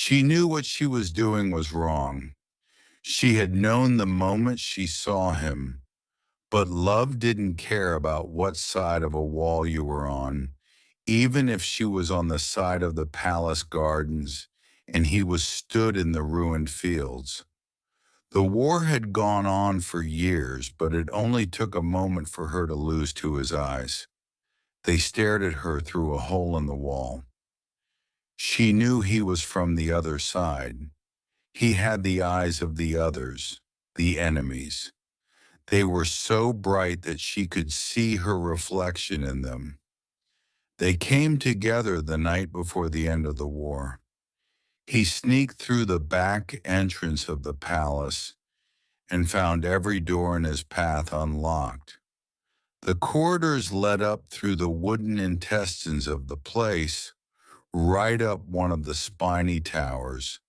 She knew what she was doing was wrong. She had known the moment she saw him, but love didn't care about what side of a wall you were on, even if she was on the side of the palace gardens and he was stood in the ruined fields. The war had gone on for years, but it only took a moment for her to lose to his eyes. They stared at her through a hole in the wall. She knew he was from the other side. He had the eyes of the others, the enemies. They were so bright that she could see her reflection in them. They came together the night before the end of the war. He sneaked through the back entrance of the palace and found every door in his path unlocked. The corridors led up through the wooden intestines of the place, right up one of the spiny towers,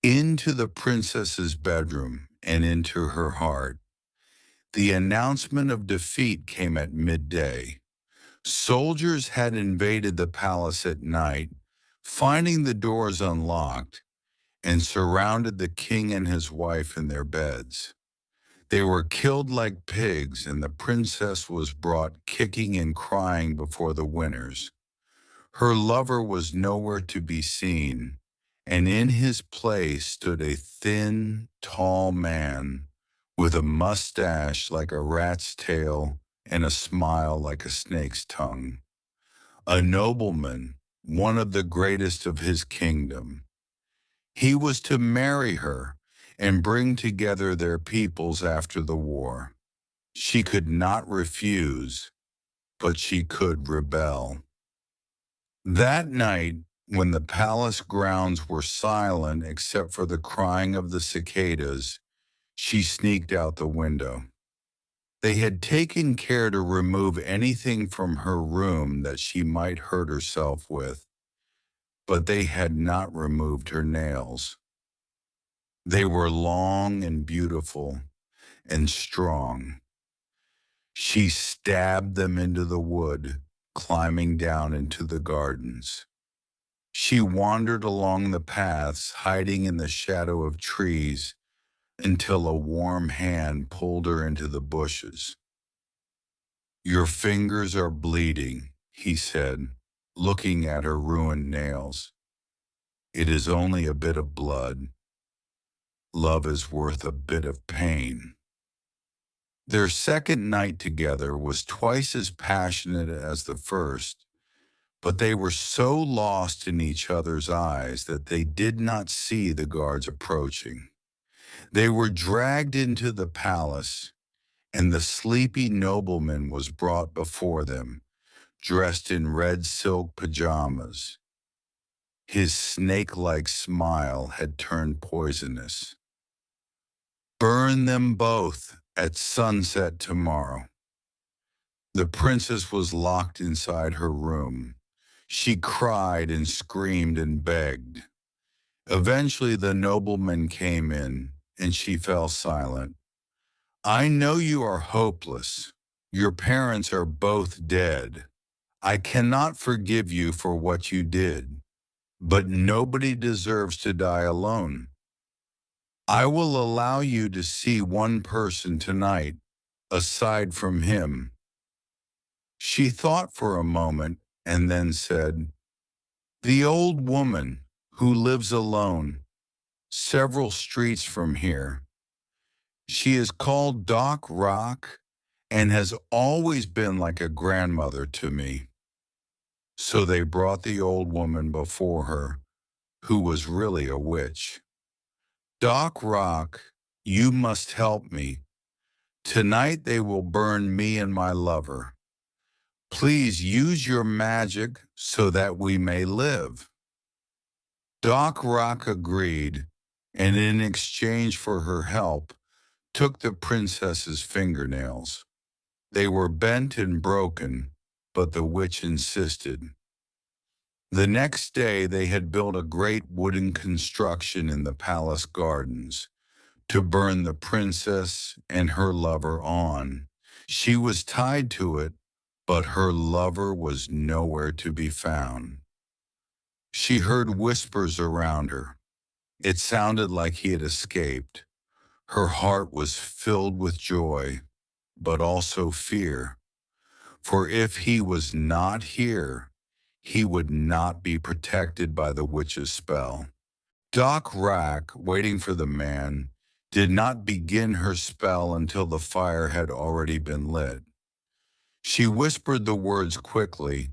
into the princess's bedroom and into her heart. The announcement of defeat came at midday. Soldiers had invaded the palace at night, finding the doors unlocked, and surrounded the king and his wife in their beds. They were killed like pigs, and the princess was brought kicking and crying before the winners. Her lover was nowhere to be seen, and in his place stood a thin, tall man with a mustache like a rat's tail and a smile like a snake's tongue. A nobleman, one of the greatest of his kingdom. He was to marry her and bring together their peoples after the war. She could not refuse, but she could rebel. That night, when the palace grounds were silent except for the crying of the cicadas, she sneaked out the window. They had taken care to remove anything from her room that she might hurt herself with, but they had not removed her nails. They were long and beautiful and strong. She stabbed them into the wood, climbing down into the gardens. She wandered along the paths, hiding in the shadow of trees, until a warm hand pulled her into the bushes. "Your fingers are bleeding," he said, looking at her ruined nails. "It is only a bit of blood. Love is worth a bit of pain." Their second night together was twice as passionate as the first, but they were so lost in each other's eyes that they did not see the guards approaching. They were dragged into the palace, and the sleepy nobleman was brought before them, dressed in red silk pajamas. His snake-like smile had turned poisonous. "Burn them both at sunset tomorrow." The princess was locked inside her room. She cried and screamed and begged. Eventually the nobleman came in, and she fell silent. "I know you are hopeless. Your parents are both dead. I cannot forgive you for what you did, but nobody deserves to die alone. I will allow you to see one person tonight, aside from him." She thought for a moment and then said, "The old woman who lives alone, several streets from here. She is called Doc Rock and has always been like a grandmother to me." So they brought the old woman before her, who was really a witch. "Doc Rock, you must help me. Tonight they will burn me and my lover. Please use your magic so that we may live." Doc Rock agreed, and in exchange for her help, took the princess's fingernails. They were bent and broken, but the witch insisted. The next day they had built a great wooden construction in the palace gardens to burn the princess and her lover on. She was tied to it, but her lover was nowhere to be found. She heard whispers around her. It sounded like he had escaped. Her heart was filled with joy, but also fear. For if he was not here, he would not be protected by the witch's spell. Doc Rack, waiting for the man, did not begin her spell until the fire had already been lit. She whispered the words quickly,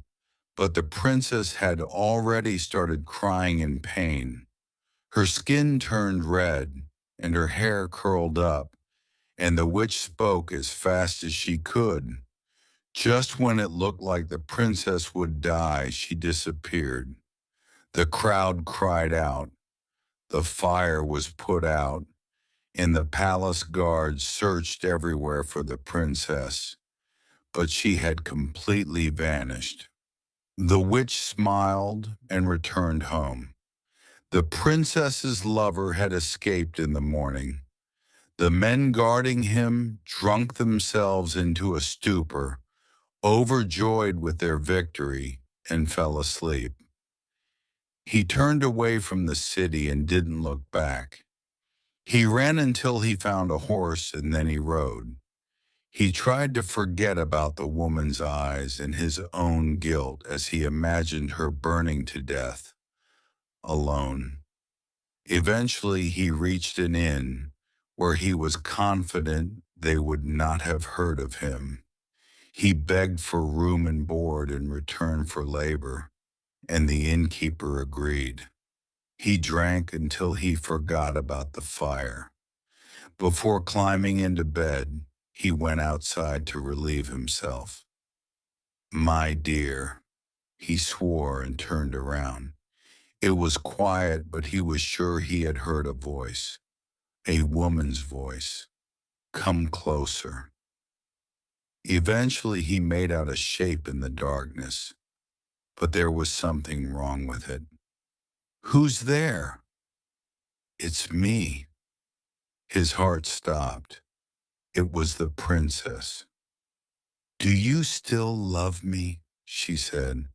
but the princess had already started crying in pain. Her skin turned red, and her hair curled up, and the witch spoke as fast as she could. Just when it looked like the princess would die, she disappeared. The crowd cried out. The fire was put out, and the palace guards searched everywhere for the princess, but she had completely vanished. The witch smiled and returned home. The princess's lover had escaped in the morning. The men guarding him drunk themselves into a stupor, overjoyed with their victory, and fell asleep. He turned away from the city and didn't look back. He ran until he found a horse and then he rode. He tried to forget about the woman's eyes and his own guilt as he imagined her burning to death, alone. Eventually he reached an inn where he was confident they would not have heard of him. He begged for room and board in return for labor, and the innkeeper agreed. He drank until he forgot about the fire. Before climbing into bed, he went outside to relieve himself. My dear, he swore and turned around. It was quiet, but he was sure he had heard a voice, a woman's voice. Come closer. Eventually he made out a shape in the darkness, but there was something wrong with it. Who's there? It's me. His heart stopped. It was the princess. Do you still love me? She said.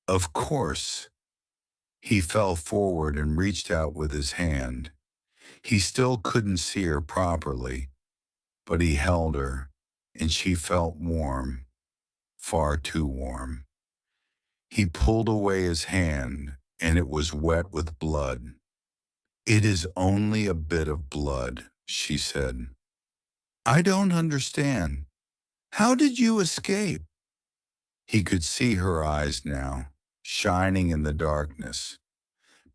Of course. He fell forward and reached out with his hand. He still couldn't see her properly, but he held her, and she felt warm, far too warm. He pulled away his hand, and it was wet with blood. It is only a bit of blood, she said. I don't understand. How did you escape? He could see her eyes now, shining in the darkness.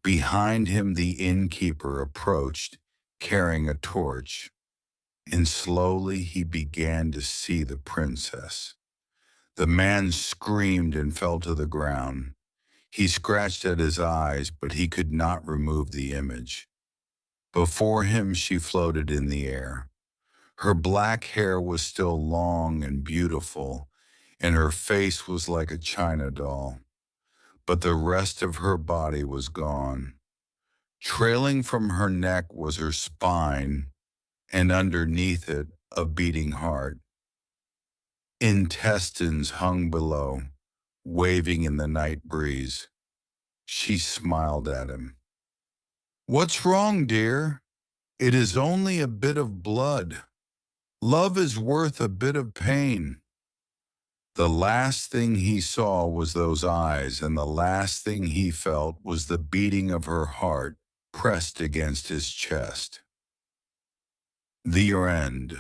Behind him the innkeeper approached, carrying a torch, and slowly he began to see the princess. The man screamed and fell to the ground. He scratched at his eyes, but he could not remove the image. Before him she floated in the air. Her black hair was still long and beautiful, and her face was like a china doll. But the rest of her body was gone. Trailing from her neck was her spine, and underneath it, a beating heart. Intestines hung below, waving in the night breeze. She smiled at him. What's wrong, dear? It is only a bit of blood. Love is worth a bit of pain. The last thing he saw was those eyes, and the last thing he felt was the beating of her heart pressed against his chest. The end.